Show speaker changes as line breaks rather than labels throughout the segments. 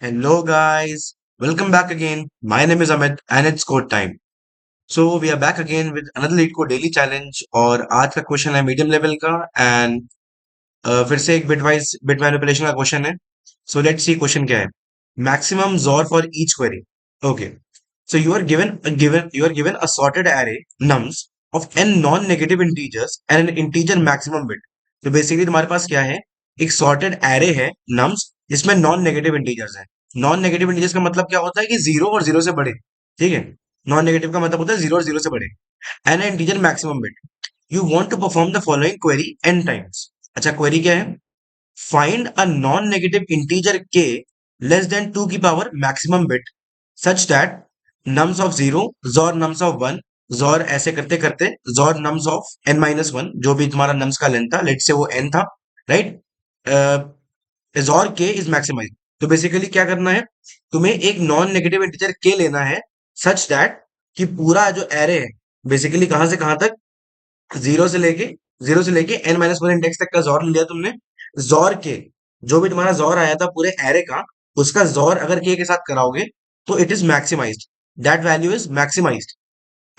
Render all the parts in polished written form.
Hello guys, welcome back again. My name is Amit and it's code time. So we are back again with another lead code daily challenge और आज का question है medium level का and फिर से एक bit manipulation का question है. सो लेट्स सी क्वेश्चन क्या है. मैक्सिमम जोर for each query. Okay. So you are given a sorted array nums of n non-negative integers and an integer maximum bit. तो बेसिकली तुम्हारे पास क्या है, एक सॉर्टेड एरे है nums जिसमें नॉन नेगेटिव इंटीजर्स है. नॉन नेगेटिव इंटीजर्स का मतलब क्या होता है कि जीरो और जीरो से बड़े. ठीक है. नॉन नेगेटिव का मतलब होता है जीरो और जीरो से बड़े. And integer maximum bit. You want to perform the following query n times. अच्छा, क्वेरी क्या है? Find a non negative integer k less than 2 की power maximum bit such that nums of zero xor nums of one xor ऐसे करते करते xor nums of n minus one, जो भी तुम्हारा नम्स का लेंथ था, लेट से वो n था, right. Xor k is maximise. तो बेसिकली क्या करना है, तुम्हें एक नॉन नेगेटिव इंटीजर k लेना है सच दैट कि पूरा जो एरे है बेसिकली कहां से कहां तक, जीरो से लेके n माइनस वन इंडेक्स तक का जॉर लिया तुमने. जॉर के जो भी तुम्हारा जॉर आया था पूरे एरे का, उसका जॉर अगर के साथ कराओगे तो it is maximized. That value is maximized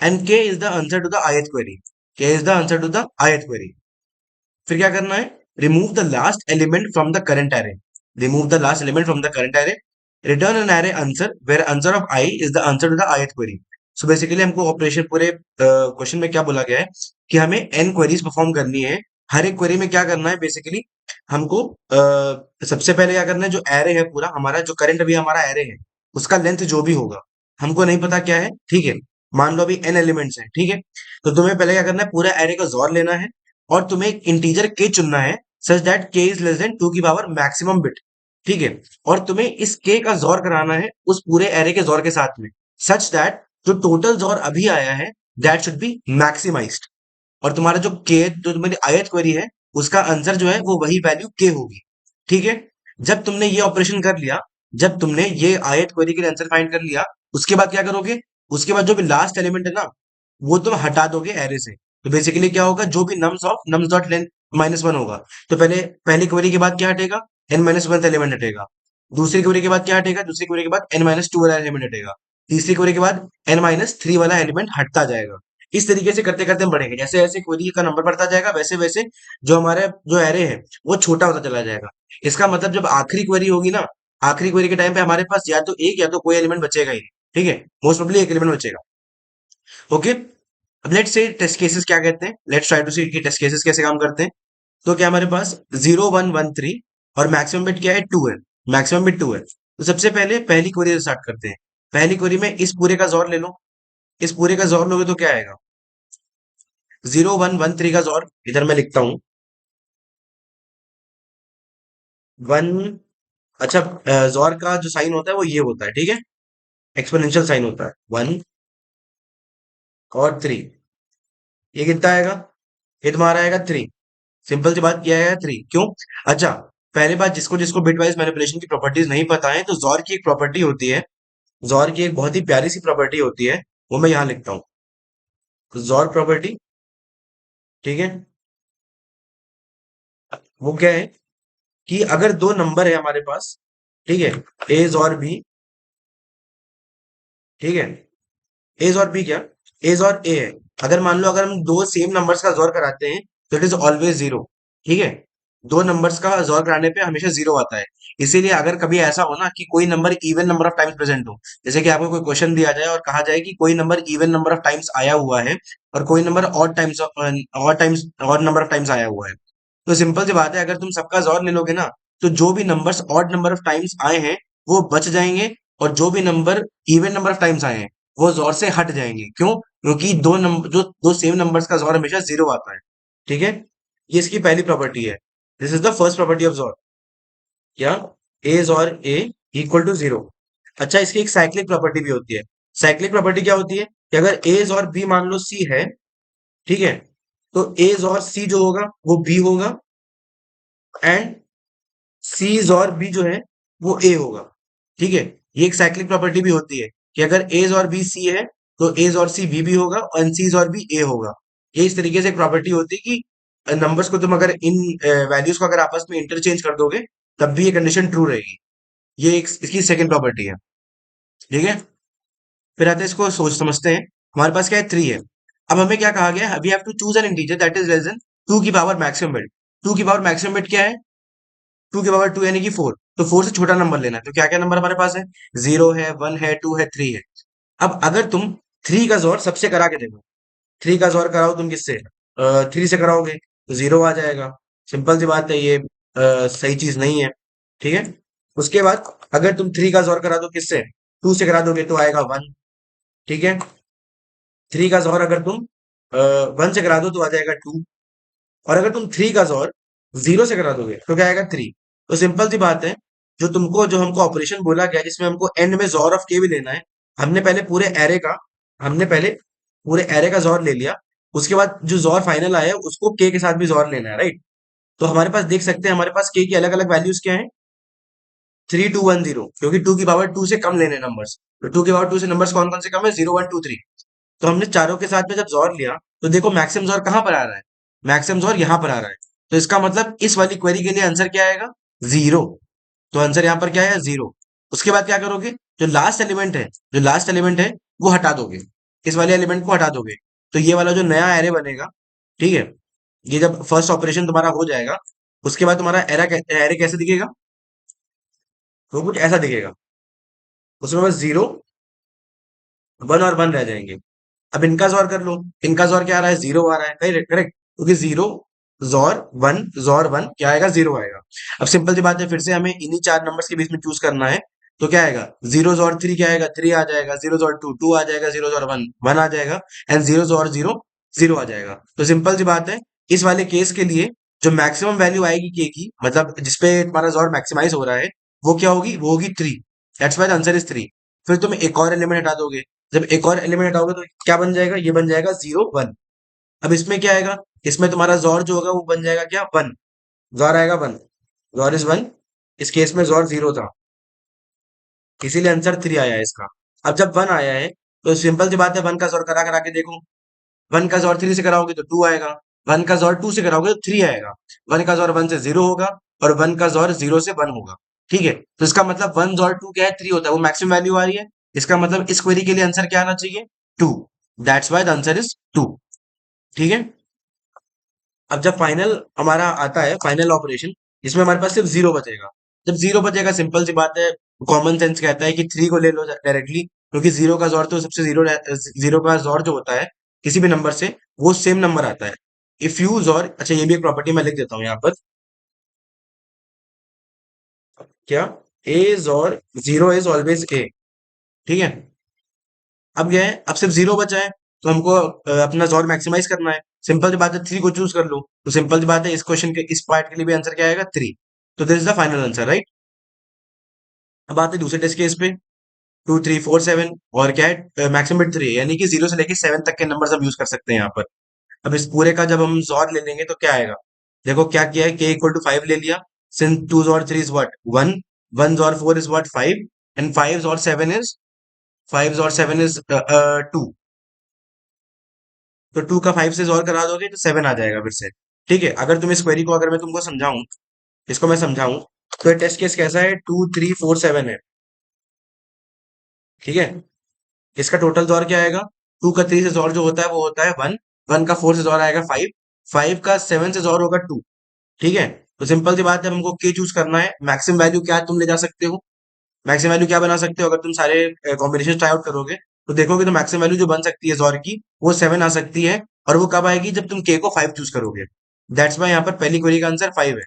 and K is the answer to the ith query. K is the answer to the ith query. फिर क्या करना है? Remove the last element from the current array. Remove the last element from the current array. Return an array answer where answer of I is the answer to the ith query. So basically हमको operation पूरे question में क्या बोला गया है कि हमें n queries perform करनी है. हर एक क्वेरी में क्या करना है बेसिकली, हमको सबसे पहले क्या करना है, जो एरे है पूरा हमारा, जो करंट अभी हमारा एरे है उसका लेंथ जो भी होगा, हमको नहीं पता क्या है. ठीक है. मान लो अभी n एलिमेंट्स हैं. ठीक है. तो तुम्हें पहले क्या करना है, पूरा एरे का जोर लेना है और तुम्हें एक इंटीजर k चुनना है such that k is less than 2 की पावर मैक्सिमम बिट. ठीक है. और तुम्हें इस k का जोर कराना है उस पूरे एरे के जोर के साथ में सच दैट जो टोटल जोर अभी आया है दैट शुड बी मैक्सिमाइज्ड. और तुम्हारा जो के जो तुम्हारी ith क्वेरी है उसका आंसर जो है वो वही वैल्यू के होगी. ठीक है. जब तुमने ये ऑपरेशन कर लिया, जब तुमने ये ith क्वेरी के लिए आंसर फाइंड कर लिया, उसके बाद क्या करोगे? उसके बाद जो भी लास्ट एलिमेंट है ना, वो तुम हटा दोगे एरे से. तो बेसिकली क्या होगा, जो भी nums of nums dot length minus one होगा, तो पहले पहली क्वेरी के बाद क्या हटेगा? n माइनस वन एलिमेंट हटेगा. दूसरी क्वेरी के बाद क्या हटेगा? दूसरी क्वेरी के बाद n माइनस टू वाला एलिमेंट हटेगा. तीसरी क्वेरी के बाद n माइनस थ्री वाला एलिमेंट हटता जाएगा. इस तरीके से करते करते हम बढ़ेंगे. जैसे जैसे क्वेरी का नंबर बढ़ता जाएगा वैसे वैसे जो हमारे जो एरे है वो छोटा होता चला जाएगा. इसका मतलब जब आखिरी क्वेरी होगी ना, आखिरी क्वेरी के टाइम पे हमारे पास या तो एक या तो कोई एलिमेंट बचेगा ही नहीं. ठीक है. मोस्ट प्रोबेबली एक एलिमेंट बचेगा. ओके. अब लेट्स से टेस्ट केसेस क्या कहते हैं, लेट्स ट्राई टू सी कि टेस्ट केसेस कैसे काम करते हैं. तो क्या हमारे पास 0 1 1 3 और मैक्सिमम बिट क्या है? 2 है. मैक्सिमम बिट 2 है. तो सबसे पहले पहली क्वेरी से स्टार्ट करते हैं. पहली क्वेरी में इस पूरे का जोर ले लो. इस पूरे का जोर लोगे तो क्या आएगा? 0 1 1 3 का जोर इधर मैं लिखता हूं. वन. अच्छा, जोर का जो साइन होता है वो ये होता है. ठीक है. एक्सपोनेंशियल साइन होता है. वन और थ्री. ये कितना आएगा? ये तुम्हारा आएगा थ्री. सिंपल सी बात, किया है थ्री. क्यों? अच्छा, पहले बात, जिसको जिसको बिटवाइज मैनिपुलेशन की प्रॉपर्टीज नहीं पता है, तो जोर की एक प्रॉपर्टी होती है. जोर की एक बहुत ही प्यारी सी प्रॉपर्टी होती है, वो मैं यहां लिखता हूँ. जोर प्रॉपर्टी. ठीक है. वो क्या है कि अगर दो नंबर है हमारे पास, ठीक है, एज और बी. ठीक है. एज और बी क्या? एज और ए है. अगर मान लो अगर हम दो सेम नंबर्स का जोर कराते हैं तो इट इज ऑलवेज जीरो. ठीक है. दो नंबर्स का जोर कराने पे हमेशा जीरो आता है. इसीलिए अगर कभी ऐसा हो ना कि कोई number even number of times present हो, जैसे कि आपको कोई क्वेश्चन दिया जाए और कहा जाए कि कोई number even number of times आया हुआ है और कोई number odd number of times आया हुआ है, तो सिंपल सी बात है, अगर तुम सबका जोर ले लोगे ना, तो जो भी numbers odd number of times आए हैं वो बच जाएंगे और जो भी number even number of times आए हैं वो जोर से हट जाएंगे. क्यों? क्योंकि दो नंबर जो दो सेम नंबर्स का जोर हमेशा जीरो आता है. ठीक है. ये इसकी पहली प्रॉपर्टी है. This is the first property of जोर. क्या? एज और ए इक्वल टू जीरो. अच्छा, इसकी एक साइक्लिक प्रॉपर्टी भी होती है. साइक्लिक प्रॉपर्टी क्या होती है कि अगर एज और बी मान लो सी है, ठीक है, तो एज और सी जो होगा वो बी होगा एंड सीज और बी जो है वो ए होगा. ठीक है. ये एक साइक्लिक प्रॉपर्टी भी होती है कि अगर एज और बी सी है तो एज और सी बी होगा और सीज और बी ए होगा. ये इस तरीके से एक प्रॉपर्टी होती है कि नंबर्स को तुम अगर इन वैल्यूज को अगर आपस में इंटरचेंज कर दोगे तब भी ये कंडीशन ट्रू रहेगी. ये एक इसकी सेकंड प्रॉपर्टी है। ठीक है, फिर आते हैं इसको सोच समझते हैं। हमारे पास क्या है, 3 है। अब हमें क्या कहा गया है, we have to choose an integer that is less than 2 की पावर मैक्सिमम बिट। 2 की पावर मैक्सिमम बिट क्या है, 2 की पावर 2 यानी कि 4। तो 4 से छोटा नंबर लेना है। तो क्या क्या नंबर हमारे पास है, 0 है, 1 है, 2 है, 3 है। अब अगर तुम 3 का जोर सबसे करा के देखो, 3 का जोर कराओ तुम किससे, 3 से कराओगे तो 0 आ जाएगा। सिंपल सी बात है, ये सही चीज नहीं है। ठीक है, उसके बाद अगर तुम 3 का जोर करा दो किससे, 2 से करा दोगे तो आएगा 1। ठीक है, 3 का जोर अगर तुम 1 से करा दो तो आ जाएगा 2। और अगर तुम 3 का जोर 0 से करा दोगे तो क्या आएगा 3। तो सिंपल सी बात है, जो हमको ऑपरेशन बोला गया जिसमें हमको एंड में जोर ऑफ के भी लेना है, हमने पहले पूरे एरे का हमने पहले पूरे एरे का जोर ले लिया। उसके बाद जो जोर फाइनल आया है उसको के के साथ भी जोर लेना है, राइट। तो हमारे पास देख सकते हैं, हमारे पास के की अलग अलग वैल्यूज क्या है, 3210, क्योंकि 2 की पावर 2 से कम लेने नंबर्स। तो 2 की पावर 2 से नंबर्स कौन कौन से कम है, 0 1 2 3। तो हमने चारों के साथ में जब जोर लिया तो देखो मैक्सिमम जोर कहां पर आ रहा है, मैक्सिमम जोर यहां पर आ रहा है। तो इसका मतलब इस वाली क्वेरी के लिए आंसर क्या आएगा, 0। तो आंसर यहाँ पर क्या है, 0। उसके बाद क्या करोगे, जो लास्ट एलिमेंट है वो हटा दोगे, इस वाले एलिमेंट को हटा दोगे। तो ये वाला जो नया एरे बनेगा, ठीक है, ये जब फर्स्ट ऑपरेशन तुम्हारा हो जाएगा उसके बाद तुम्हारा एरे कैसे दिखेगा, वो कुछ ऐसा दिखेगा। उसमें बस 0 1 और 1 रह जाएंगे। अब इनका जोर कर लो, इनका जोर क्या आ रहा है, 0 आ रहा है, करेक्ट करेक्ट, क्योंकि 0 जोर 1 क्या आएगा, 0 आएगा। अब सिंपल सी बात है, फिर से हमें इन्हीं चार नंबर्स के बीच में चूज करना है। तो क्या आएगा, 0 जोर 3 क्या आएगा, 3 आ जाएगा, 0 जोर 2 आ जाएगा, 0 जोर 1 आ जाएगा, एंड 0 जोर 0 आ जाएगा। तो सिंपल सी बात है, इस वाले केस के लिए जो मैक्सिमम वैल्यू आएगी के की, मतलब जिसपे तुम्हारा जोर मैक्सिमाइज हो रहा है, वो क्या होगी, वो होगी 3। That's why the answer is 3। फिर तुम एक और एलिमेंट हटा दोगे, जब एक और एलिमेंट हटाओगे तो क्या बन जाएगा, ये बन जाएगा 0 1। अब इसमें क्या आएगा, इसमें तुम्हारा जोर जो होगा वो बन जाएगा क्या, 1। जोर आएगा 1, जोर इज 1। इस केस में जोर 0 था, इसीलिए आंसर 3 आया है इसका। अब जब 1 आया है तो सिंपल सी बात है, 1 का जोर करा करा के देखो। 1 का जोर 3 से कराओगे तो 2 आएगा, 1 का जोर 2 से कराओगे तो 3 आएगा। 1 का जोर 1 से 0 होगा, और 1 का जोर 0 से 1 होगा। ठीक है, तो इसका मतलब 1 जोर 2 क्या है, 3 होता है, वो मैक्सिमम वैल्यू आ रही है। इसका मतलब इस क्वेरी के लिए आंसर क्या आना चाहिए, 2। That's why the answer is 2। ठीक है, अब जब फाइनल हमारा आता है, फाइनल ऑपरेशन, जिसमें हमारे पास सिर्फ 0 बचेगा। जब 0 बचेगा, सिंपल सी बात है, कॉमन सेंस कहता है कि 3 को ले लो डायरेक्टली, क्योंकि 0 का जोर तो सबसे 0 का जोर जो होता है किसी भी नंबर से, वो सेम नंबर आता है। इफ यू जोर, अच्छा ये भी एक प्रॉपर्टी मैं लिख देता हूँ यहाँ पर, क्या, ए जोर 0 इज ऑलवेज ए। ठीक है, अब क्या है, अब सिर्फ 0 बचा है, तो हमको अपना जोर मैक्सिमाइज करना है। सिंपल सी बात है, 3 को चूज कर लो। तो सिंपल सी बात है, इस क्वेश्चन के इस पार्ट के लिए भी आंसर क्या आएगा, 3। तो this is the final answer, right. अब आते हैं दूसरे टेस्ट केस पे, 2 3 4 7, और क्या है, मैक्सिमम बिट 3 है, यानी कि 0 से लेके 7 तक के नंबर हम यूज कर सकते हैं यहाँ पर। अब इस पूरे का जब हम जोर ले लेंगे तो क्या आएगा, देखो क्या किया है, के इक्वल टू 5 ले लिया। सिंस 2 जोर 3 इज व्हाट, 1, 1 जोर 4 इज व्हाट, 5, एंड 5 जोर 7 इज 2। तो 2 का 5 से जोर करा दोगे तो 7 आ जाएगा फिर से। ठीक है, अगर तुम इस क्वेरी को, अगर मैं तुमको समझाऊं, इसको मैं समझाऊं, तो ये टेस्ट केस कैसा है, 2 3 4 7 है। ठीक है, इसका टोटल जोर क्या आएगा, 2 का 3 से जोर जो होता है वो होता है 1, 1 का 4 से जोर आएगा 5, 5 का 7 से जोर होगा 2। ठीक है, तो सिंपल सी बात है, हमको के चूज करना है। मैक्सिमम वैल्यू क्या तुम ले जा सकते हो, मैक्सिमम वैल्यू क्या बना सकते हो, अगर तुम सारे कॉम्बिनेशन ट्राई आउट करोगे तो देखोगे तो मैक्सिमम वैल्यू जो बन सकती है जोर की, वो 7 आ सकती है। और वो कब आएगी, जब तुम के को 5 चूज करोगे। दैट्स वाई यहाँ पर पहली क्वेरी का आंसर 5 है।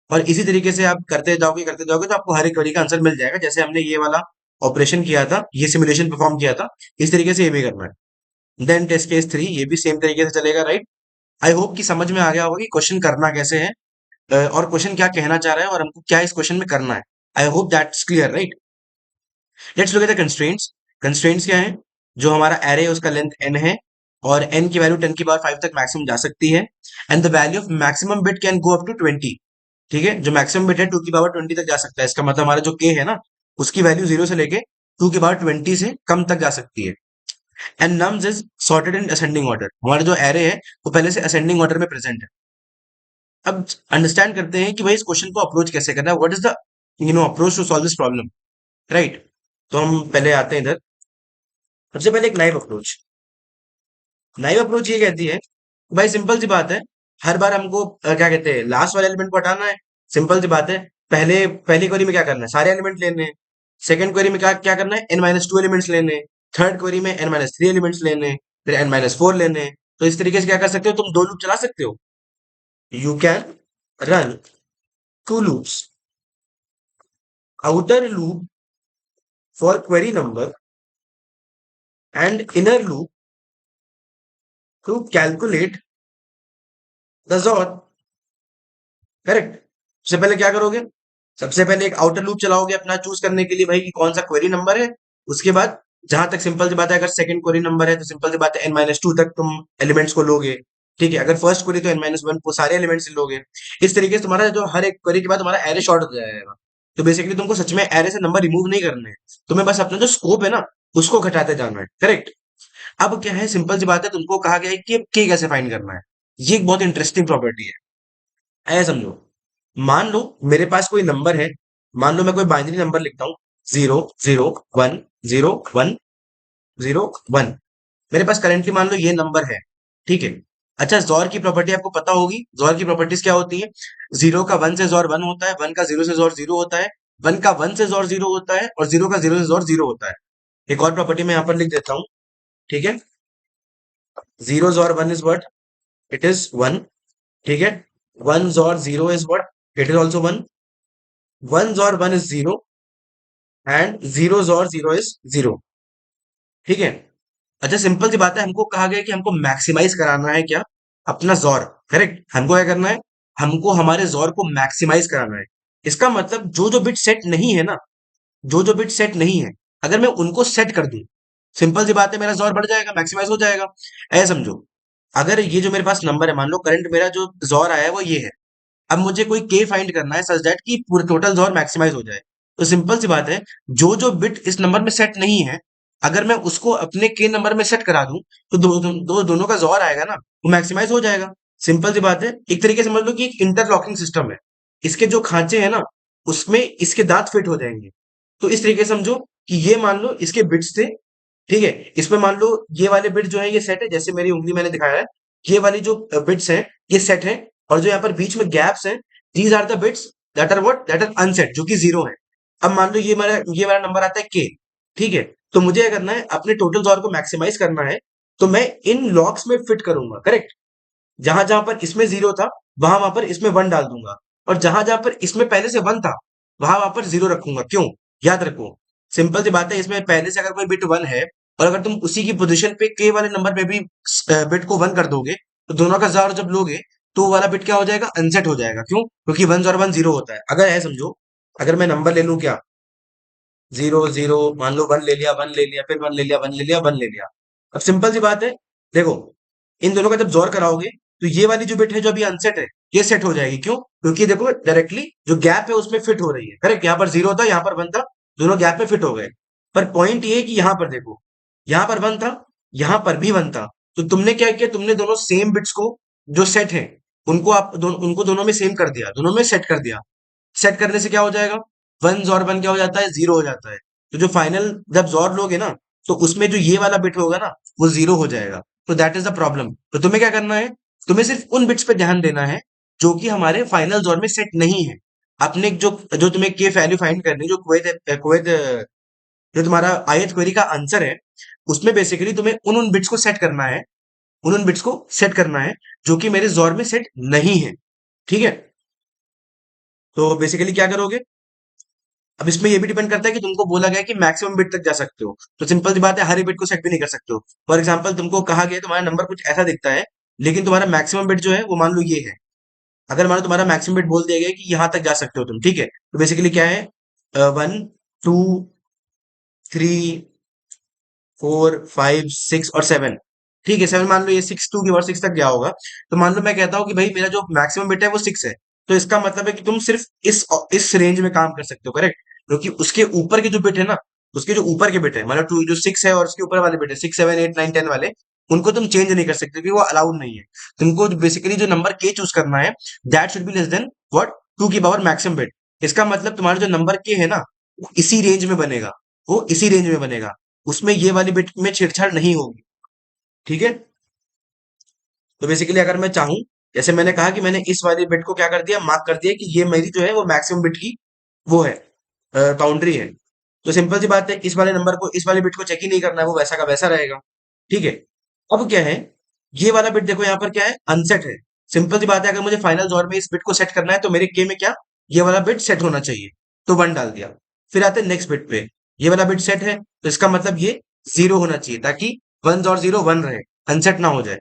और इसी तरीके से आप करते जाओगे तो आपको हर एक क्वेरी का आंसर मिल जाएगा, जैसे हमने ये वाला ऑपरेशन किया था, ये सिमुलेशन परफॉर्म किया था, इस तरीके से ये भी करना है। देन टेस्ट केस 3, ये भी सेम तरीके से चलेगा, राइट। आई होप कि समझ में आ गया होगा कि क्वेश्चन करना कैसे है, और क्वेश्चन क्या कहना चाह रहा है, और हमको क्या इस क्वेश्चन में करना है। I hope that's clear, right. Let's look at the constraints. Constraints क्या है, जो हमारा एरे है उसका लेंथ n है, और n की वैल्यू 10 की पावर 5 तक मैक्सिमम जा सकती है, and the value of maximum bit can go up to 20। ठीक है, जो मैक्सिमम बिट है 2 की पावर 20 तक जा सकता है। इसका मतलब हमारा जो k है ना, उसकी वैल्यू 0 से लेके 2 की पावर 20 से कम तक जा सकती है। And nums is sorted in ascending order, हमारा जो एरे है वो पहले से असेंडिंग ऑर्डर में प्रेजेंट है। अब अंडरस्टैंड करते हैं कि भाई इस क्वेश्चन को अप्रोच कैसे करना है, what is the approach to solve this problem, right? तो हम पहले आते हैं इधर। सबसे पहले एक नाइव अप्रोच ये कहती है, भाई सिंपल सी बात है, हर बार हमको क्या कहते हैं, लास्ट वाले एलिमेंट को हटाना है। सिंपल सी बात है, पहली क्वेरी में क्या करना है, सारे एलिमेंट लेने हैं। सेकंड क्वेरी में क्या क्या करना है, n-2 एलिमेंट्स लेने हैं। थर्ड क्वेरी में n-3 एलिमेंट्स लेने हैं, फिर n-4 लेने हैं। तो इस तरीके से क्या कर सकते हो, तुम दो लूप चला सकते हो। You can run to loops, outer loop for query number and inner loop to calculate the XOR, correct? सबसे पहले क्या करोगे, सबसे पहले एक आउटर लूप चलाओगे अपना चूज करने के लिए भाई कि कौन सा क्वेरी नंबर है। उसके बाद जहां तक सिंपल सी बात है, अगर सेकंड क्वेरी नंबर है तो सिंपल सी बात है n-2 तक तुम एलिमेंट्स को लोगे, ठीक है? अगर फर्स्ट क्वेरी तो n-1 को सारे एलिमेंट्स लोगे। इस तरीके से तुम्हारा जो हर एक क्वेरी के बाद तुम्हारा एरे शॉर्ट हो जाएगा। तो बेसिकली तुमको सच में एरे से नंबर रिमूव नहीं करने हैं, तुम्हें बस अपना जो स्कोप है ना उसको घटाते जाना है, करेक्ट? अब क्या है, सिंपल सी बात है, तुमको कहा गया है कि के कैसे फाइंड करना है। ये एक बहुत इंटरेस्टिंग प्रॉपर्टी है। ऐसा समझो, मान लो मेरे पास कोई नंबर है, मान लो मैं कोई बाइनरी नंबर लिखता हूँ, 0 0 1 0 1 0 1। मेरे पास करेंटली मान लो ये नंबर है, ठीक है? अच्छा, जॉर की प्रॉपर्टी आपको पता होगी, जॉर की प्रॉपर्टीज क्या होती है? जीरो का वन से जॉर वन होता है, वन का जीरो से जॉर जीरो होता है, वन का वन से जॉर जीरो होता है, और जीरो का जीरो से जॉर जीरो होता है। एक और प्रॉपर्टी मैं यहाँ पर लिख देता हूँ, ठीक है? Zero jaw one is what, it is one, ठीक है? One jaw zero is what, it is also one. One jaw one is zero, and zero jaw zero is zero, ठीक है? अच्छा, सिंपल सी बात है, हमको कहा गया कि हमको मैक्सिमाइज कराना है क्या, अपना जॉर, करेक्ट? हमको क्या करना है, हमको हमारे जॉर को मैक्सिमाइज कराना है। इसका मतलब जो जो बिट सेट नहीं है ना, जो जो बिट सेट नहीं है, अगर मैं उनको सेट कर दूं, सिंपल सी बात है, मेरा जॉर बढ़ जाएगा, मैक्सिमाइज हो जाएगा। ऐसा समझो, अगर ये जो मेरे पास नंबर है, मान लो करंट मेरा जो जॉर आया है वो ये है। अब मुझे कोई के फाइंड करना है सच दैट कि पूरे टोटल जॉर मैक्सिमाइज हो जाए। तो सिंपल सी बात है, जो जो बिट इस नंबर में सेट नहीं है, अगर मैं उसको अपने के नंबर में सेट करा दूं, तो दोनों का जॉर आएगा ना, वो मैक्सिमाइज हो जाएगा। सिंपल सी बात है, एक तरीके से समझ लो कि एक इंटरलॉकिंग सिस्टम है। इसके जो खांचे हैं ना, उसमें इसके दांत फिट हो जाएंगे। तो इस तरीके से समझो कि ये मान लो इसके बिट्स थे, ठीक है? इसमें मान लो ये वाले बिट जो है ये सेट है, जैसे मेरी उंगली मैंने दिखाया है, ये वाली जो बिट्स हैं ये सेट है। और जो यहाँ पर बीच में गैप्स हैं, these are the bits that are what, that are unset, जो कि जीरो है। अब मान लो ये वाला नंबर आता है के, ठीक है? तो मुझे क्या करना है, अपने टोटल जॉर को मैक्सिमाइज करना है। तो मैं इन लॉक्स में फिट करूंगा, करेक्ट? जहां जहां पर इसमें जीरो था, वहां वहां पर इसमें वन डाल दूंगा, और जहां जहां पर इसमें पहले से वन था, वहां वहां पर जीरो रखूंगा। क्यों? याद रखो, सिंपल सी बात है, इसमें पहले से अगर कोई बिट वन है, और अगर तुम उसी की पोजीशन पे के वाले नंबर पे भी बिट को वन कर दोगे, तो दोनों का जार जब लोगे, तो वो वाला बिट क्या हो जाएगा, अनसेट हो जाएगा। क्यों? क्योंकि वन और वन जीरो होता है। अगर है समझो, अगर मैं नंबर ले लूं क्या, जीरो जीरो, मान लो वन ले लिया, वन ले लिया, फिर वन ले लिया, वन ले लिया, वन ले लिया। अब सिंपल सी बात है, देखो, इन दोनों का जब जोर कराओगे, तो ये वाली जो बिट है जो अभी अनसेट है, ये सेट हो जाएगी। क्यों? क्योंकि देखो डायरेक्टली जो गैप है उसमें फिट हो रही है, करेक्ट? यहाँ पर जीरो था, यहाँ पर वन था, दोनों गैप में फिट हो गए। पर पॉइंट ये है कि यहाँ पर देखो, यहाँ पर वन था, यहाँ पर भी वन था। तो तुमने क्या किया, तुमने दोनों सेम बिट्स को जो सेट है, उनको दोनों में सेम कर दिया, दोनों में सेट कर दिया। सेट करने से क्या हो जाएगा, वन जॉर वन क्या हो जाता है, जीरो हो जाता है। तो जो फाइनल जब जॉर लोगे ना, तो उसमें जो ये वाला बिट होगा ना, वो जीरो हो जाएगा। तो दैट इज द प्रॉब्लम। तो तुम्हें क्या करना है, तुम्हें सिर्फ उन बिट्स पे ध्यान देना है जो कि हमारे फाइनल जॉर में सेट नहीं है। अपने जो जो तुम्हें के वैल्यू फाइंड करनी है, जो क्वेद जो तुम्हारा ith क्वेरी का आंसर है, उसमें बेसिकली तुम्हें उन उन बिट्स को सेट करना है, उन उन बिट्स को सेट करना है जो कि मेरे जॉर में सेट नहीं है, ठीक है? तो बेसिकली क्या करोगे, अब इसमें ये भी डिपेंड करता है कि तुमको बोला गया है कि मैक्सिमम बिट तक जा सकते हो। तो सिंपल सी बात है, हर एक बिट को सेट भी नहीं कर सकते हो। फॉर एग्जांपल तुमको कहा गया है, तुम्हारा नंबर कुछ ऐसा दिखता है, लेकिन तुम्हारा मैक्सिमम बिट जो है वो मान लो ये है। अगर मान लो तुम्हारा मैक्सिमम बिट बोल दिया गया है कि यहाँ तक जा सकते हो तुम, ठीक है? तो बेसिकली क्या है, one, two, three, four, five, six और सेवन, ठीक है? सेवन मान लो ये सिक्स टू की और सिक्स तक गया होगा। तो मान लो मैं कहता हूँ कि भाई मेरा जो मैक्सिमम बिट है वो सिक्स है। तो इसका मतलब है कि तुम सिर्फ इस रेंज में काम कर सकते हो, करेक्ट? क्योंकि उसके ऊपर के जो बिट है ना, उसके जो ऊपर के बिट है, मतलब टू जो सिक्स है और उसके ऊपर वाले बिट है, six seven eight nine ten वाले, उनको तुम चेंज नहीं कर सकते क्योंकि वो अलाउड नहीं है। तुमको बेसिकली जो नंबर के चूज करना है, that should be less than what, two की पावर मैक्सिमम बिट। इसका मतलब तुम्हारा जो नंबर के है ना, वो इसी रेंज में बनेगा, वो इसी रेंज में बनेगा, उसमें ये वाली बिट में छेड़छाड़ नहीं होगी। ठीक है। तो बेसिकली अगर मैं चाहूं, जैसे मैंने कहा कि मैंने इस वाली बिट को क्या कर दिया, मार्क कर दिया कि ये मेरी जो है वो मैक्सिमम बिट की वो है, बाउंड्री है। तो सिंपल सी बात है, इस वाले नंबर को, इस वाले बिट को चेक ही नहीं करना है, वो वैसा का वैसा रहेगा। ठीक है। अब क्या है, ये वाला बिट देखो यहाँ पर क्या है, अनसेट है। सिंपल सी बात है, अगर मुझे फाइनल जोर में इस बिट को सेट करना है तो मेरे के में क्या, ये वाला बिट सेट होना चाहिए। तो 1 डाल दिया। फिर आते हैं नेक्स्ट बिट पे, ये वाला बिट सेट है तो इसका मतलब ये 0 होना चाहिए, ताकि 1 और 0 1 रहे, अनसेट ना हो जाए।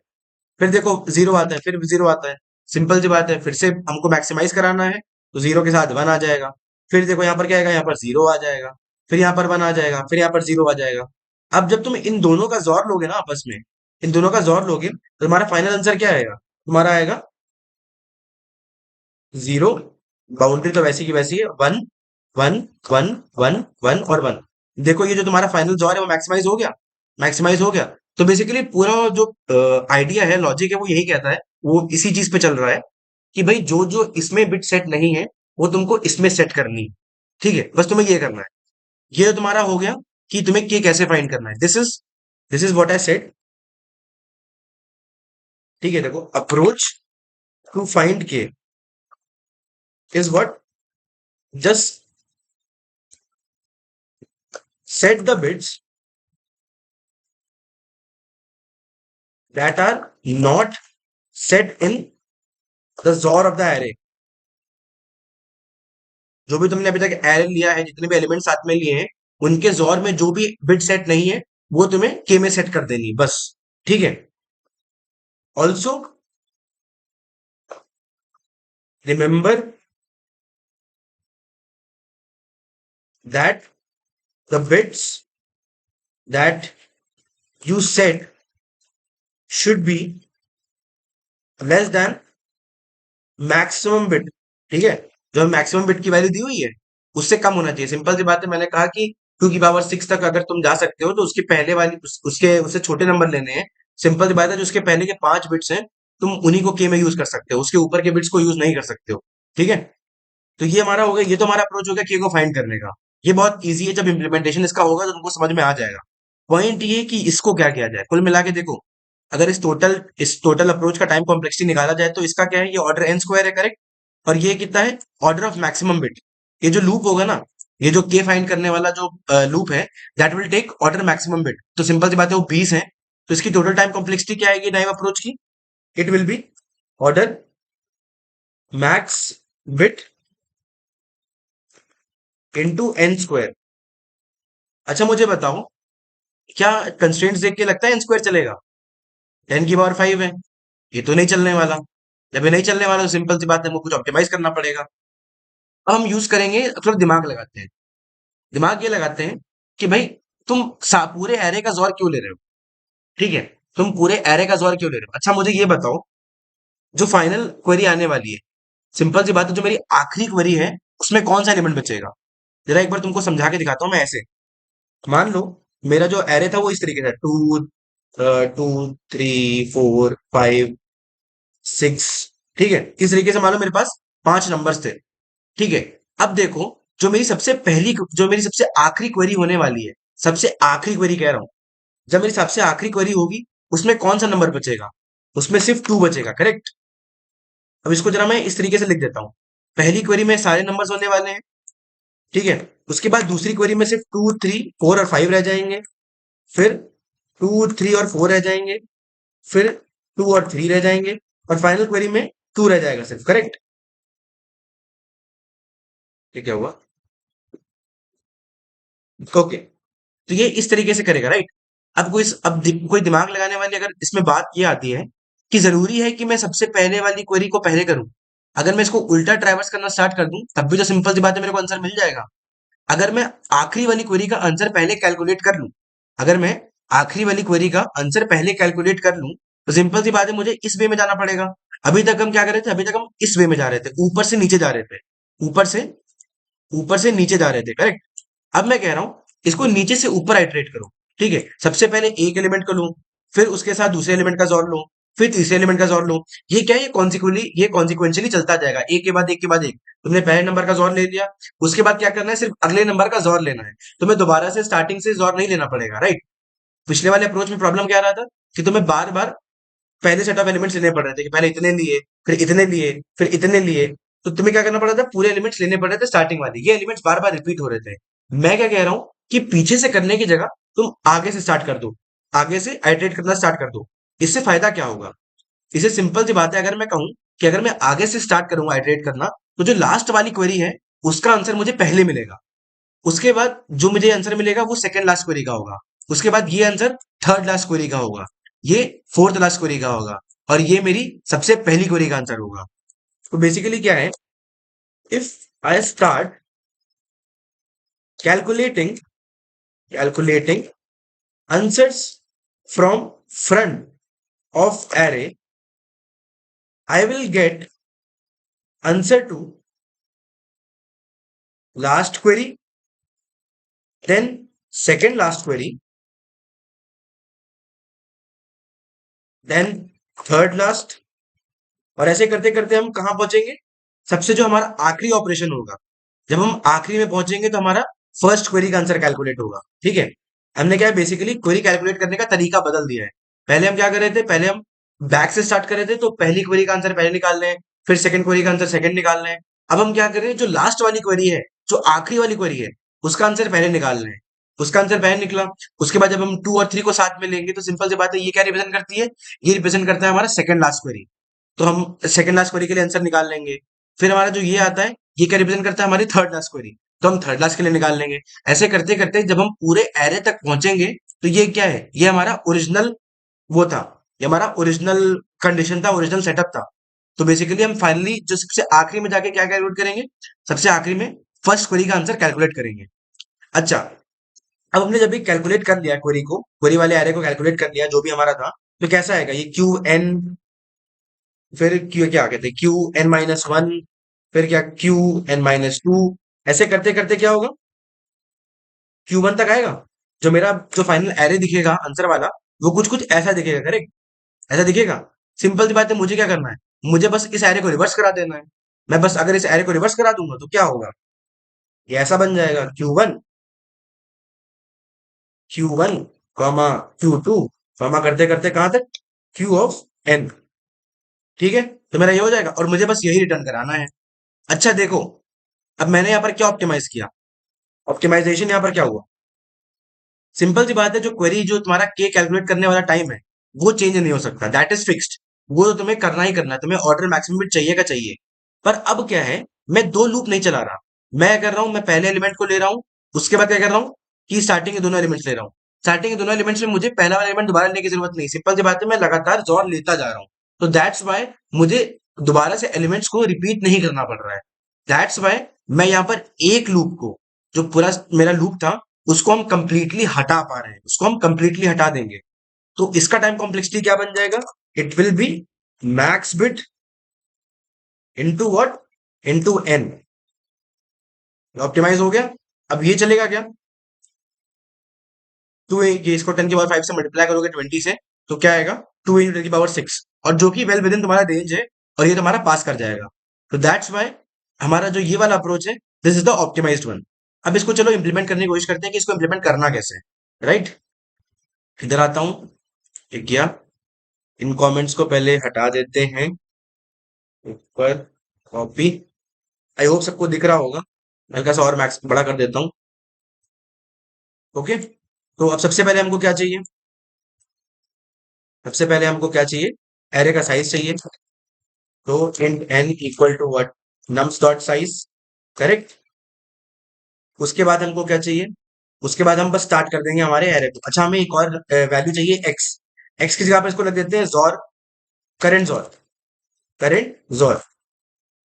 फिर देखो 0 आता है, फिर 0 आता है। सिंपल सी बात है, फिर से हमको मैक्सिमाइज कराना है, तो 0 के साथ 1 आ जाएगा। फिर देखो यहाँ पर क्या आएगा, यहाँ पर 0 आ जाएगा। फिर यहाँ पर 1 आ जाएगा, फिर यहाँ पर 0 आ जाएगा। अब जब तुम इन दोनों का जोर लोगे ना आपस में, इन दोनों का जोर लोगे तो तुम्हारा फाइनल आंसर क्या आएगा, तुम्हारा आएगा 0। बाउंड्री तो वैसी की वैसी है, 1 1 1 1 1 और 1। देखो ये जो तुम्हारा फाइनल जोर है वो मैक्सिमाइज हो गया, मैक्सिमाइज हो गया। तो बेसिकली पूरा जो आइडिया है, लॉजिक है, वो यही कहता है, वो इसी चीज पे चल रहा है कि भाई जो जो इसमें बिट सेट नहीं है, वो तुमको इसमें सेट करनी है। ठीक है, बस तुम्हें ये करना है। ये तो तुम्हारा हो गया कि तुम्हें के कैसे फाइंड करना है। This is what I said. ठीक है, देखो approach to find k is what, just set the bits that are not set in the xor of the array. जो भी तुमने अभी तक एरे लिया है, जितने भी एलिमेंट साथ में लिए हैं, उनके जॉर में जो भी बिट सेट नहीं है, वो तुम्हें के में सेट कर देनी है, बस। ठीक है। Also remember that the bits that you set should be less than maximum bit. ठीक है, जो मैक्सिमम बिट की वैल्यू दी हुई है, उससे कम होना चाहिए। सिंपल सी बात है, मैंने कहा कि 2 की पावर 6 तक अगर तुम जा सकते हो तो उसके पहले वाली उसके उससे छोटे नंबर लेने हैं। सिंपल सी बात है, जो उसके पहले के 5 बिट्स हैं, तुम उन्हीं को के में यूज कर सकते हो, उसके ऊपर के बिट्स को यूज नहीं कर सकते हो। ठीक है। तो ये हमारा हो गया, ये तो हमारा अप्रोच हो गया के को फाइंड करने का। ये बहुत ईजी है, जब इम्प्लीमेंटेशन इसका होगा तो तुमको समझ में आ जाएगा। पॉइंट ये कि इसको क्या किया जाए, कुल मिला के देखो, अगर इस टोटल अप्रोच का टाइम कॉम्प्लेक्सिटी निकाला जाए तो इसका क्या है, ये ऑर्डर एन स्क्वायर है, करेक्ट। और ये कितना है, ऑर्डर ऑफ मैक्सिमम बिट। ये जो लूप होगा ना, ये जो के फाइंड करने वाला जो लूप है, that will take order maximum bit. तो सिंपल सी बात है, वो 20 है। तो इसकी टोटल टाइम कॉम्प्लेक्सिटी क्या आएगी टाइम अप्रोच की, it will be order max bit into n square. अच्छा मुझे बताओ, क्या कंस्ट्रेंट्स देख के लगता है एन स्क्वायर चलेगा? 10 की पावर 5 है, ये तो नहीं चलने वाला। जब ये नहीं चलने वाला तो सिंपल सी बात है, वो कुछ ऑप्टिमाइज करना पड़ेगा। अब हम यूज करेंगे, थोड़ा दिमाग लगाते हैं। दिमाग ये लगाते हैं कि भाई तुम पूरे एरे का जोर क्यों ले रहे हो? ठीक है, तुम पूरे एरे का जोर क्यों ले रहे हो? अच्छा मुझे ये बताओ, जो फाइनल क्वेरी आने वाली है, सिंपल सी बात है, जो मेरी आखिरी क्वेरी है, उसमें कौन सा एलिमेंट बचेगा? जरा एक बार तुमको समझा के दिखाता हूँ मैं ऐसे। मान लो मेरा जो एरे था वो इस तरीके से, 2 2 3 4 5 6। ठीक है, इस तरीके से मान लो मेरे पास 5 नंबर्स थे। ठीक है। अब देखो, जो मेरी सबसे आखिरी क्वेरी होने वाली है, सबसे आखिरी क्वेरी कह रहा हूं, जब मेरी सबसे आखिरी क्वेरी होगी, उसमें कौन सा नंबर बचेगा? उसमें सिर्फ 2 बचेगा, करेक्ट। अब इसको जरा मैं इस तरीके से लिख देता हूँ। पहली क्वेरी में सारे नंबर्स होने वाले हैं। ठीक है। उसके बाद दूसरी क्वेरी में सिर्फ 2 3 4 और 5 रह जाएंगे। फिर 2 3 और 4 रह जाएंगे। फिर 2 और 3 रह जाएंगे। और फाइनल क्वेरी में 2 रह जाएगा सिर्फ, करेक्ट। ये क्या हुआ? ओके। तो ये इस तरीके से करेगा, राइट। कोई दिमाग लगाने वाली अगर इसमें बात ये आती है कि जरूरी है कि मैं सबसे पहले वाली क्वेरी को पहले करूं। अगर मैं इसको उल्टा ट्रैवर्स करना स्टार्ट कर दूं, तब भी तो सिंपल सी बात है, मेरे को आंसर मिल जाएगा। अगर मैं आखिरी वाली क्वेरी का आंसर पहले कैलकुलेट कर लूं, अगर मैं आखिरी वाली क्वेरी का आंसर पहले कैलकुलेट कर लूं, तो सिंपल सी बात है, मुझे इस वे में जाना पड़ेगा। अभी तक हम क्या कर रहे थे, अभी तक हम इस वे में जा रहे थे, ऊपर से नीचे जा रहे थे, ऊपर से ऊपर से नीचे जा रहे थे, करेक्ट। अब मैं कह रहा हूं, इसको नीचे से ऊपर आइटरेट करो। ठीक है, सबसे पहले एक एलिमेंट को लूं, फिर उसके साथ दूसरे एलिमेंट का जोड़ लूं, फिर तीसरे एलिमेंट का जोर लो। ये क्या है, ये कॉन्सिक्वेंशियली चलता जाएगा, एक के बाद एक के बाद एक। तुमने पहले नंबर का जोर ले लिया, उसके बाद क्या करना है, सिर्फ अगले नंबर का जोर लेना है। तुम्हें दोबारा से स्टार्टिंग से जोर नहीं लेना पड़ेगा, राइट। पिछले वाले अप्रोच में प्रॉब्लम क्या आ रहा था कि तुम्हें बार बार पहले सेट ऑफ एलिमेंट्स लेने पड़ रहे थे, कि पहले इतने लिए, फिर इतने लिए, फिर इतने लिए। तो तुम्हें क्या करना पड़ रहा था, पूरे एलिमेंट्स लेने पड़ रहे थे स्टार्टिंग वाले, ये एलिमेंट्स बार बार रिपीट हो रहे थे। मैं क्या कह रहा हूं कि पीछे से करने की जगह तुम आगे से स्टार्ट कर दो, आगे से आइटरेट करना स्टार्ट कर दो। इससे फायदा क्या होगा, इसे सिंपल सी बात है, अगर मैं कहूं कि अगर मैं आगे से स्टार्ट करूंगा आइटरेट करना, तो जो लास्ट वाली क्वेरी है उसका आंसर मुझे पहले मिलेगा। उसके बाद जो मुझे आंसर मिलेगा वो सेकंड लास्ट क्वेरी का होगा। उसके बाद ये आंसर थर्ड लास्ट क्वेरी का होगा। ये फोर्थ लास्ट क्वेरी का होगा। और ये मेरी सबसे पहली क्वेरी का आंसर होगा। तो बेसिकली क्या है, if I start calculating calculating answers from front of array, I will get answer to last query, then second last query, then third last. और ऐसे करते करते हम कहां पहुंचेंगे, सबसे जो हमारा आखिरी ऑपरेशन होगा, जब हम आखिरी में पहुंचेंगे तो हमारा फर्स्ट क्वेरी का आंसर कैलकुलेट होगा। ठीक है, हमने क्या है, बेसिकली क्वेरी कैलकुलेट करने का तरीका बदल दिया है। पहले हम क्या कर रहे थे, पहले हम बैक से स्टार्ट कर रहे थे, तो पहली क्वेरी का आंसर पहले निकाल रहे हैं, फिर सेकंड क्वेरी का आंसर सेकंड निकाल रहे हैं। अब हम क्या कर रहे हैं, जो लास्ट वाली क्वेरी है, जो आखिरी वाली क्वेरी है, उसका आंसर पहले निकाल रहे हैं। उसका आंसर पहले निकला, उसके बाद जब हम 2 और 3 को साथ में लेंगे तो सिंपल सी बात है, ये क्या रिप्रेजेंट करती है, ये रिप्रेजेंट करता है हमारा सेकंड लास्ट क्वेरी। तो हम सेकंड लास्ट क्वेरी के लिए आंसर निकाल लेंगे। फिर हमारा जो ये आता है, ये क्या रिप्रेजेंट करता है, हमारी थर्ड लास्ट क्वेरी। तो हम थर्ड लास्ट के लिए निकाल लेंगे। ऐसे करते करते जब हम पूरे एरे तक पहुंचेंगे, तो ये क्या है, ये हमारा ओरिजिनल वो था, ये हमारा ओरिजिनल कंडीशन था, ओरिजिनल सेटअप था। तो बेसिकली हम फाइनली जो सबसे आखिरी में जाके क्या कैलकुलेट करेंगे, सबसे आखिरी में फर्स्ट क्वेरी का आंसर कैलकुलेट करेंगे। अच्छा, अब हमने जब भी कैलकुलेट कर लिया क्वेरी को, क्वेरी वाले एरे को कैलकुलेट कर लिया जो भी हमारा था, तो कैसा आएगा, ये क्यू एन, फिर क्यू क्या कहते हैं, क्यू एन माइनस वन, फिर क्या क्यू एन माइनस टू। ऐसे करते करते क्या होगा, क्यू वन तक आएगा। जो मेरा जो फाइनल एरे दिखेगा आंसर वाला, वो कुछ कुछ ऐसा दिखेगा, करेक्ट, ऐसा दिखेगा। सिंपल सी बात है, मुझे क्या करना है, मुझे बस इस एरे को रिवर्स करा देना है। मैं बस अगर इस एरे को रिवर्स करा दूंगा तो क्या होगा, ये ऐसा बन जाएगा, Q one comma Q two, comma करते करते कहां तक, क्यू ऑफ एन। ठीक है, तो मेरा ये हो जाएगा और मुझे बस यही रिटर्न कराना है। अच्छा देखो, अब मैंने यहाँ पर क्या ऑप्टिमाइज किया, ऑप्टिमाइजेशन यहाँ पर क्या हुआ, सिंपल सी बात है, जो क्वेरी जो तुम्हारा के कैलकुलेट करने वाला टाइम है, वो चेंज नहीं हो सकता, दैट इज फिक्स्ड। वो तो तुम्हें करना ही करना है, तुम्हें ऑर्डर मैक्सिमम बिट चाहिए का चाहिए। पर अब क्या है, मैं दो लूप नहीं चला रहा। मैं कर रहा हूं, मैं पहले एलिमेंट को ले रहा हूं, उसके बाद क्या कर रहा हूं कि स्टार्टिंग के दोनों एलिमेंट्स ले रहा हूं। स्टार्टिंग के दोनों एलिमेंट्स में मुझे पहला वाला एलिमेंट दोबारा लेने की जरूरत नहीं, सिंपल सी बात है, मैं लगातार जोर लेता जा रहा हूं। तो दैट्स वाई मुझे दोबारा से एलिमेंट्स को रिपीट नहीं करना पड़ रहा है। दैट्स वाई मैं यहाँ पर एक लूप को, जो पूरा मेरा लूप था, उसको हम कंप्लीटली हटा पा रहे हैं, उसको हम कंप्लीटली हटा देंगे। तो इसका टाइम कॉम्प्लेक्सिटी क्या बन जाएगा, it will be max bit into what, into n. Optimise हो गया। अब ये चलेगा क्या, टू ये इसको 10 की पावर 5 से मल्टीप्लाई करोगे 20 से, तो क्या आएगा, 2 × 10 की पावर 6, और जो कि वेल विद इन तुम्हारा रेंज है, और ये तुम्हारा पास कर जाएगा। तो दैट्स वाई हमारा जो ये वाला अप्रोच है, this is the optimised one. अब इसको चलो इंप्लीमेंट करने की कोशिश करते हैं कि इसको इंप्लीमेंट करना कैसे है, राइट। इधर आता हूं, ठीक किया, इन कमेंट्स को पहले हटा देते हैं, ऊपर कॉपी। आई होप सबको दिख रहा होगा, हल्का सा और मैक्स बड़ा कर देता हूँ। ओके, तो अब सबसे पहले हमको क्या चाहिए, सबसे पहले हमको क्या चाहिए, एरे का साइज चाहिए। तो int n equal to what, nums dot size, correct. उसके बाद हमको क्या चाहिए, उसके बाद हम बस स्टार्ट कर देंगे हमारे एरे को। अच्छा, हमें एक और वैल्यू चाहिए, एक्स। एक्स की जगह पे इसको लग देते हैं jaw, current jaw, current jaw.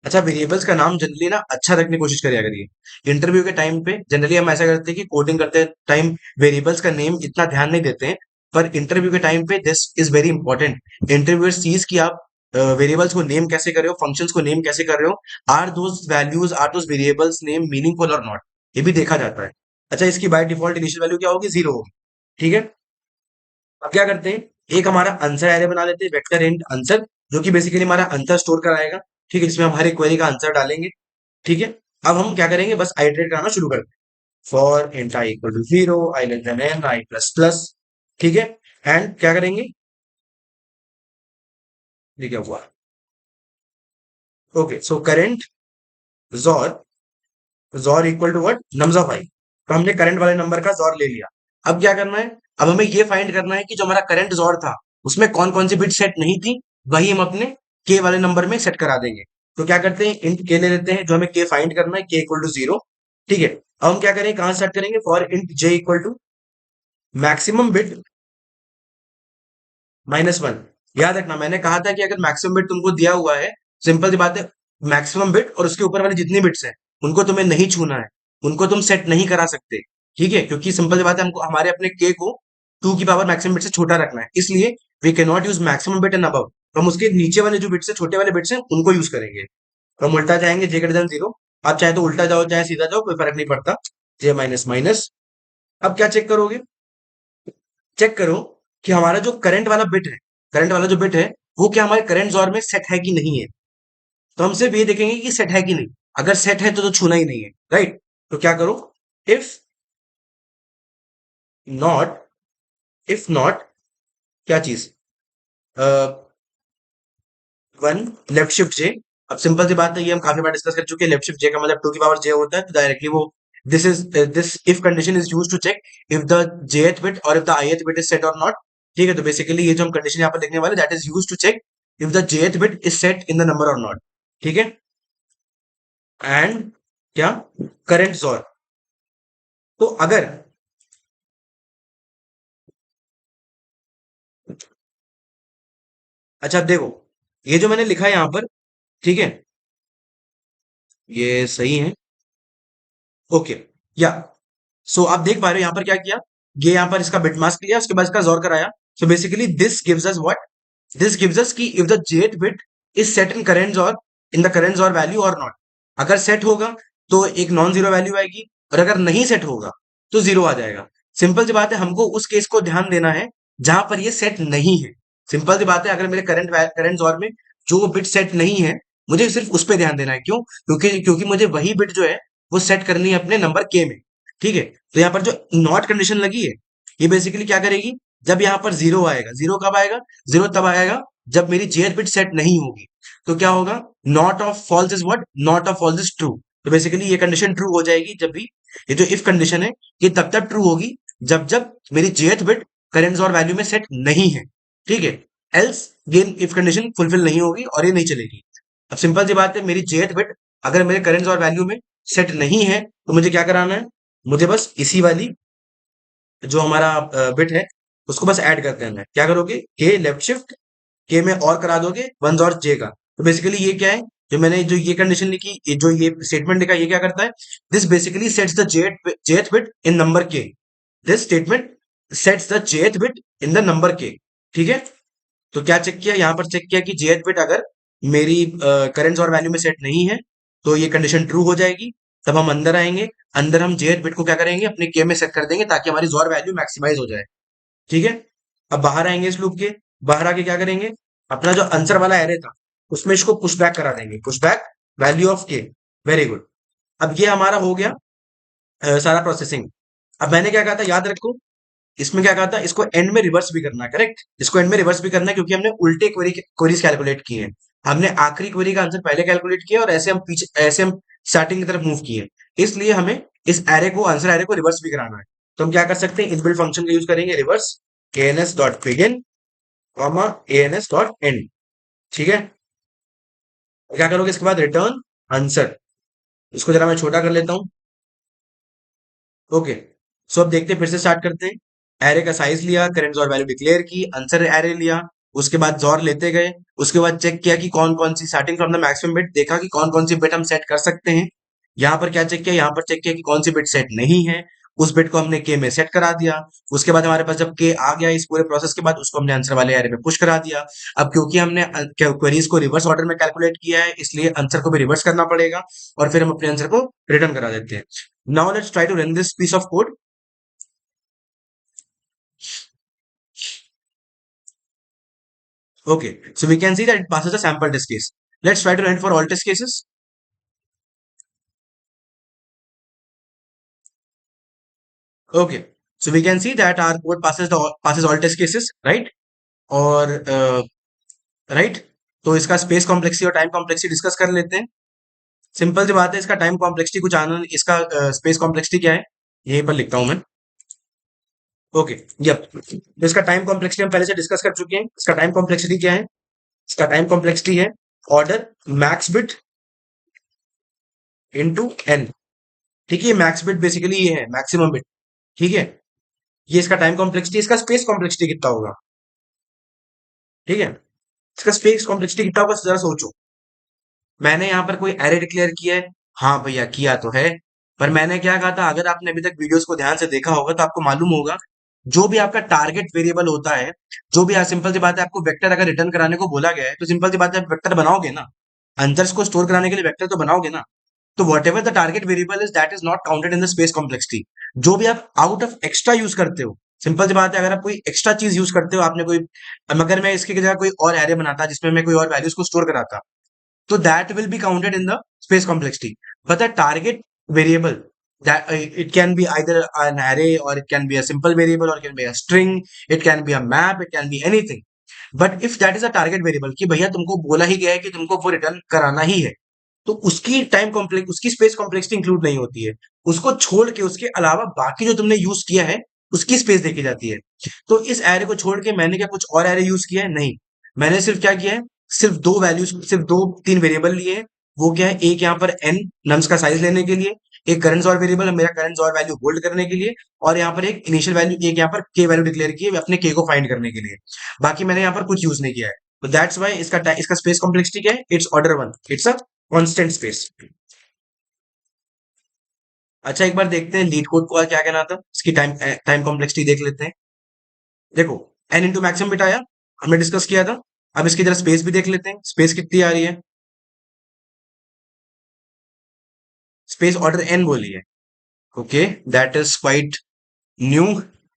अच्छा, वेरिएबल्स का नाम जनरली ना अच्छा रखने की कोशिश करिए करिए। इंटरव्यू के टाइम पे जनरली हम ऐसा करते हैं कि कोडिंग करते टाइम वेरिएबल्स का नेम इतना ध्यान नहीं देते हैं, पर इंटरव्यू के टाइम पे this is very important. Interviewer sees कि आप वेरिएबल्स को नेम कैसे कर रहे हो, फंक्शंस को नेम कैसे कर रहे हो, are those values, are those variables name meaningful और नॉट, ये भी देखा जाता है। अच्छा, इसकी बाय डिफॉल्ट इनिशियल वैल्यू क्या होगी, 0 होगी। ठीक है, अब क्या करते हैं, एक हमारा आंसर एरे बना लेते हैं, वेक्टर इंट आंसर, जो कि बेसिकली हमारा आंसर स्टोर कराएगा। ठीक है, जिसमें हम हर एक क्वेरी का आंसर डालेंगे। ठीक है, अब हम क्या करेंगे, बस आइटरेट कराना शुरू करते हैं। For int I equal to 0, I less than N, I plus plus. ठीक है, एंड क्या करेंगे, ये क्या हुआ, okay, so current XOR, XOR equal to what, nums of I. तो हमने करंट वाले नंबर का जॉर ले लिया। अब क्या करना है, अब हमें ये फाइंड करना है कि जो हमारा करंट जॉर था उसमें कौन कौन सी बिट सेट नहीं थी, वही हम अपने के वाले नंबर में सेट करा देंगे। तो क्या करते हैं, इंट के ले लेते हैं, जो हमें के फाइंड करना है, के इक्वल टू 0। ठीक है, अब हम क्या करेंगे, कहां सेट करेंगे, for int j equal to maximum bit -1। याद रखना, मैंने कहा था कि अगर मैक्सिमम बिट तुमको दिया हुआ है, सिंपल सी बात है, मैक्सिमम बिट और उसके ऊपर वाली जितनी बिट्स हैं उनको तुम्हें नहीं छूना है, उनको तुम सेट नहीं करा सकते। ठीक है, क्योंकि सिंपल सी बात है, हमको हमारे अपने के को 2 की पावर मैक्सिमम बिट से छोटा रखना है, इसलिए we can not use maximum bit and above. तो हम उसके नीचे वाले जो बिट्स है, छोटे वाले बिट्स हैं, उनको यूज करेंगे। तो हम उल्टा जाएंगे, जे ग्रेटर देन 0। आप चाहे तो उल्टा जाओ, चाहे सीधा जाओ, कोई फर्क नहीं पड़ता। जे माइनस माइनस। अब क्या चेक करोगे, चेक करो कि हमारा जो करंट वाला बिट है, करंट वाला जो बिट है, वो क्या हमारे करंट जॉर में सेट है कि नहीं है। तो हम सिर्फ ये देखेंगे कि सेट है कि नहीं। अगर सेट है तो छूना ही नहीं है, राइट। तो क्या करो, इफ नॉट, इफ नॉट, क्या चीज, वन लेफ्ट शिफ्ट जे। अब सिंपल सी बात है, ये हम काफी बार डिस्कस कर चुके हैं, लेफ्ट शिफ्ट जे का मतलब 2 की पावर जे होता है, तो डायरेक्टली वो this is this if condition is use to check if the jth bit और if the ith bit is set और नॉट। ठीक है, तो बेसिकली ये जो हम कंडीशन यहाँ पर लिखने वाले, that is use to check if the jth bit is set in the number और नॉट। ठीक है, एंड क्या, करंट जॉर। तो अगर, अच्छा अब देखो, ये जो मैंने लिखा है यहाँ पर, ठीक है, ये सही है, ओके, या, सो आप देख पा रहे हो यहाँ पर क्या किया, ये यहाँ पर इसका बिट मास्क लिया, उसके बाद इसका जोर कराया। So basically this gives us what, this gives us कि if the jth bit is set in current और इन द करेंट और वैल्यू और नॉट। अगर सेट होगा तो एक नॉन जीरो वैल्यू आएगी, और अगर नहीं सेट होगा तो जीरो आ जाएगा। सिंपल सी बात है, हमको उस केस को ध्यान देना है जहां पर ये सेट नहीं है। सिंपल सी बात है, अगर मेरे करंट और में जो बिट सेट नहीं है, मुझे सिर्फ उस पर ध्यान देना है। क्यों, क्योंकि क्योंकि मुझे वही बिट जो है वो सेट करनी है अपने नंबर के में। ठीक है, तो यहाँ पर जो नॉट कंडीशन लगी है, ये बेसिकली क्या करेगी, जब यहाँ पर जीरो आएगा, जीरो कब आएगा, जीरो तब आएगा जब मेरी जेथ बिट सेट नहीं होगी। तो क्या होगा, not of false is what, not of false is true. तो बेसिकली ये कंडीशन ट्रू हो जाएगी जब भी, ये जो इफ कंडीशन है, ये तब तक ट्रू होगी जब जब मेरी जेथ बिट करेंट और वैल्यू में सेट नहीं है। ठीक है, एल्स ये इफ कंडीशन फुलफिल नहीं होगी और ये नहीं चलेगी। अब सिंपल सी बात है, मेरी जेथ बिट अगर मेरे करेंट और वैल्यू में सेट नहीं है, तो मुझे क्या कराना है, मुझे बस इसी वाली जो हमारा बिट है उसको बस ऐड कर देना है। क्या करोगे, के लेफ्ट शिफ्ट, के में और करा दोगे वन और जे का। तो बेसिकली ये क्या है, जो मैंने जो ये कंडीशन लिखी, ये जो ये स्टेटमेंट लिखा, ये क्या करता है, this basically sets the jth bit in number के। This statement sets the jth bit in the number के। ठीक है, तो क्या चेक किया, यहाँ पर चेक किया कि जेथ बिट अगर मेरी करेंट और वैल्यू में सेट नहीं है, तो ये कंडीशन ट्रू हो जाएगी। तब हम अंदर आएंगे, अंदर हम जेथ बिट को क्या करेंगे, अपने के में सेट कर देंगे ताकि हमारी जोर वैल्यू मैक्सिमाइज हो जाए। ठीक है, अब बाहर आएंगे इस लूप के, बाहर आके क्या करेंगे, अपना जो आंसर वाला एरे था उसमें इसको पुश बैक करा देंगे, पुश बैक वैल्यू ऑफ के। Very good. अब ये हमारा हो गया सारा प्रोसेसिंग। अब मैंने क्या कहा था, याद रखो, इसमें क्या कहा था, इसको एंड में रिवर्स भी करना है, करेक्ट। इसको एंड में रिवर्स भी करना है, क्योंकि हमने उल्टे क्वेरीज कैलकुलेट किए हैं। हमने आखिरी क्वेरी का आंसर पहले कैलकुलेट किया, और ऐसे हम पीछे, ऐसे हम स्टार्टिंग की तरफ मूव किए। इसलिए हमें इस एरे को, आंसर एरे को रिवर्स भी कराना है। तो हम क्या कर सकते हैं, इनबिल्ट फंक्शन का यूज करेंगे, reverse ans dot begin comma ans dot and. ठीक है, क्या करोगे इसके बाद, रिटर्न आंसर। इसको जरा मैं छोटा कर लेता हूँ। ओके, सो अब देखते हैं, फिर से स्टार्ट करते हैं। एरे का साइज लिया, करेंट और वैल्यू डिक्लेयर की, आंसर एरे लिया, उसके बाद जॉर लेते गए, उसके बाद चेक किया कि कौन कौन सी, starting from the maximum bit, देखा कि कौन कौन सी बिट हम सेट कर सकते हैं। यहाँ पर क्या चेक किया, यहाँ पर चेक किया कि कौन सी बिट सेट नहीं है, उस बिट को हमने के में सेट करा दिया। उसके बाद हमारे पास जब के आ गया इस पूरे प्रोसेस के बाद, उसको हमने आंसर वाले एरे में पुश करा दिया। अब क्योंकि हमने क्वेरीज को रिवर्स ऑर्डर में कैलकुलेट किया है, इसलिए आंसर को भी रिवर्स करना पड़ेगा, और फिर हम अपने आंसर को रिटर्न करा देते हैं। Now let's try to run this piece of code. Okay, so we can see that it passes the sample test case. Let's try to run it for all test cases. Okay, so we can see that our code passes all test cases, right? और right, तो इसका space complexity और time complexity discuss कर लेते हैं। Simple सी बात है, इसका टाइम कॉम्प्लेक्सिटी कुछ आना, इसका स्पेस कॉम्प्लेक्सिटी क्या है, यहीं पर लिखता हूं मैं। ओके, यप, तो इसका टाइम कॉम्प्लेक्सिटी हम पहले से डिस्कस कर चुके हैं। इसका टाइम कॉम्प्लेक्सिटी क्या है? इसका टाइम कॉम्प्लेक्सिटी है order max bit into n. ठीक है, मैक्स बिट बेसिकली ये है मैक्सिमम बिट। ठीक है, ये इसका टाइम कॉम्प्लेक्सिटी। इसका स्पेस कॉम्प्लेक्सिटी कितना होगा? ठीक है, इसका स्पेस कॉम्प्लेक्सिटी कितना होगा जरा सोचो। मैंने यहाँ पर कोई एरे डिक्लेयर किया है? हाँ भैया, किया तो है। पर मैंने क्या कहा था, अगर आपने अभी तक वीडियोस को ध्यान से देखा होगा तो आपको मालूम होगा, जो भी आपका टारगेट वेरिएबल होता है, जो भी सिंपल सी बात है, आपको वेक्टर अगर रिटर्न कराने को बोला गया है तो सिंपल सी बात है, आप वेक्टर बनाओगे ना। आंसर्स को स्टोर कराने के लिए वेक्टर तो बनाओगे ना। तो what ever the target variable is, that is not counted in the space complexity. जो भी आप आउट ऑफ एक्स्ट्रा यूज करते हो, सिंपल सी बात है, अगर आप कोई एक्स्ट्रा चीज यूज करते हो, आपने कोई, अगर मैं इसकी जगह कोई और एरे बनाता जिसमें मैं कोई और वैल्यूज को स्टोर कराता, so that will be counted in the space complexity. But the target variable, that it can be either an array, or it can be a simple variable, or it can be a string, it can be a map, it can be anything. But if that is a target variable कि भैया तुमको बोला ही गया है कि तुमको वो return कराना ही है, तो उसकी टाइम कॉम्प्लेक्स, उसकी स्पेस कॉम्प्लेक्सिटी इंक्लूड नहीं होती है। उसको छोड़ के, उसके अलावा बाकी जो तुमने यूज किया है उसकी स्पेस देखी जाती है। तो इस एरे को छोड़ के मैंने क्या कुछ और एरे यूज किया है? नहीं, मैंने सिर्फ क्या किया है, सिर्फ दो वैल्यूज, सिर्फ दो तीन वेरिएबल लिए हैं। वो क्या है, एक यहाँ पर एन नम्स का साइज लेने के लिए, एक करंट और वेरिएबल मेरा करंट और वैल्यू होल्ड करने के लिए, और यहाँ पर एक इनिशियल वैल्यू, एक यहाँ पर के वैल्यू डिक्लेयर की है अपने के को फाइंड करने के लिए। बाकी मैंने यहाँ पर कुछ यूज नहीं किया है। तो दैट्स वाई इसका स्पेस कॉम्प्लेक्सिटी क्या है? It's order one, it's a constant space. अच्छा, एक बार देखते हैं लीड कोड को क्या कहना था, इसकी टाइम टाइम कॉम्प्लेक्सिटी देख लेते हैं। देखो, एन इंटू मैक्सिमम बिट आया, हमने डिस्कस किया था। अब इसकी जरा स्पेस भी देख लेते हैं, स्पेस कितनी आ रही है। स्पेस ऑर्डर एन बोली है। Okay, that is quite new.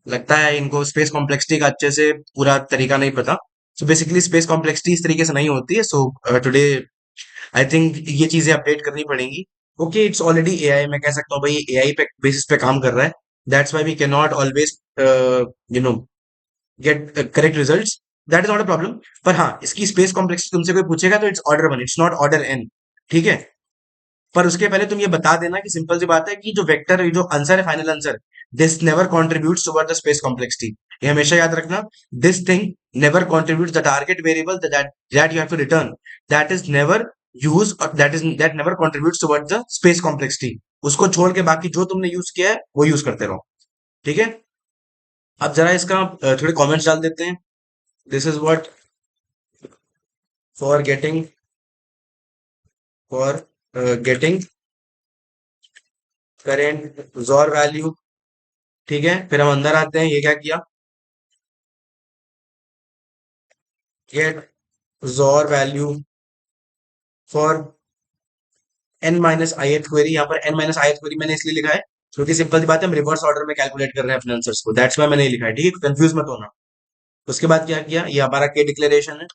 लगता है इनको स्पेस कॉम्प्लेक्सिटी का अच्छे से पूरा तरीका नहीं पता। सो बेसिकली स्पेस कॉम्प्लेक्सिटी इस तरीके से नहीं होती है। सो टुडे आई थिंक ये चीजें अपडेट करनी पड़ेंगी। ओके, इट्स ऑलरेडी एआई, मैं कह सकता हूँ भाई एआई पे बेसिस पे काम कर रहा है। That's why we can not always you know get correct results. That is not a problem. पर हाँ, इसकी स्पेस कॉम्प्लेक्सिटी तुमसे कोई पूछेगा तो it's order one, it's not order n. ठीक है, पर उसके पहले तुम ये बता देना कि सिंपल सी बात है कि जो वेक्टर, जो आंसर है, final answer, this never contributes toward the space complexity. ये हमेशा याद रखना, this thing never contributes the target variable that you have to return, that is never use, और that never contributes toward the space complexity. उसको छोड़ के बाकी जो तुमने यूज किया है वो यूज करते रहो। ठीक है, अब जरा इसका थोड़े कमेंट्स डाल देते हैं। This is what for getting, for getting current xor value. ठीक है, फिर हम अंदर आते हैं, ये क्या किया, गेट जोर वैल्यू फॉर एन माइनस आई एथ क्वेरी। यहाँ पर एन माइनस आई एथ क्वेरी मैंने इसलिए लिखा है क्योंकि सिंपल सी बात है, हम रिवर्स ऑर्डर में कैलकुलेट कर रहे हैं अपने आंसर्स को, दैट्स वाई मैंने ये लिखा है। ठीक है, कंफ्यूज मत होना। उसके बाद क्या किया, ये हमारा के डिक्लेरेशन है,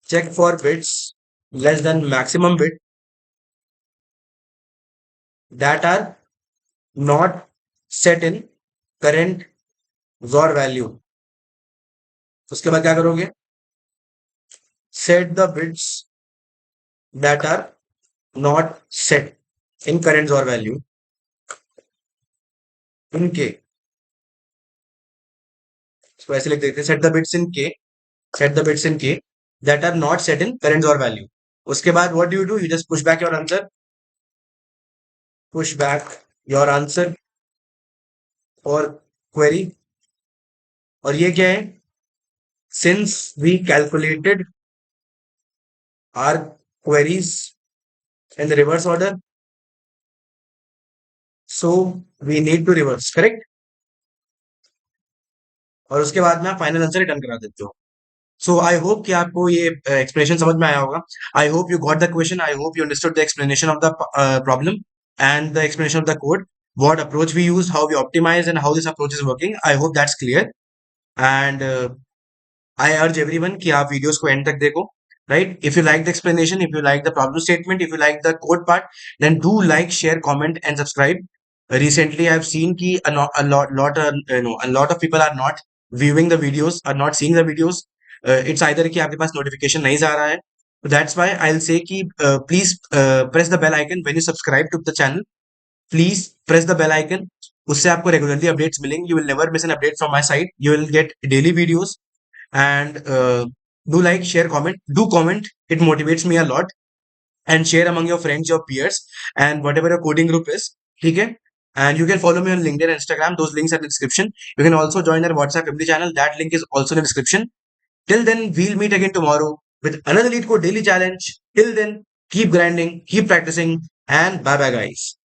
check for bits less than maximum bit that are not set in current xor value. उसके बाद क्या करोगे, set the bits that are not set in current xor value in k. तो ऐसे लिख देते हैं, सेट द बिट्स इन के, set the bits in k that are not set in current or value। उसके बाद what do, you just push back your answer, push back your answer और query। और ये क्या है, since we calculated our queries in the reverse order, so we need to reverse, correct। और उसके बाद में आप फाइनल आंसर रिटर्न करा देते हो। सो आई होप कि आपको ये एक्सप्लेनेशन समझ में आया होगा। I hope you got the question, I hope you understood the explanation of the problem and the explanation of the code, what approach we use, how we optimize, and how this approach is working. I hope that's clear. And I urge everyone कि आप videos को and तक देखो. Right? If you like the explanation, if you like the problem statement, if you like the code part, then do like, share, comment, and subscribe. Recently, I've seen कि a lot of people are not viewing the videos, are not seeing the videos. It's either कि आपके पास notification नहीं जा रहा है. So that's why I'll say कि please press the bell icon when you subscribe to the channel. Please press the bell icon. उससे आपको regularly updates मिलेंगे. You will never miss an update from my side. You will get daily videos. And do like, share, comment. Do comment. It motivates me a lot. And share among your friends, your peers, and whatever your coding group is. Okay? And you can follow me on LinkedIn and Instagram. Those links are in the description. You can also join our WhatsApp family channel. That link is also in the description. Till then, we'll meet again tomorrow with another Lead Code Daily Challenge. Till then, keep grinding, keep practicing, and bye bye, guys.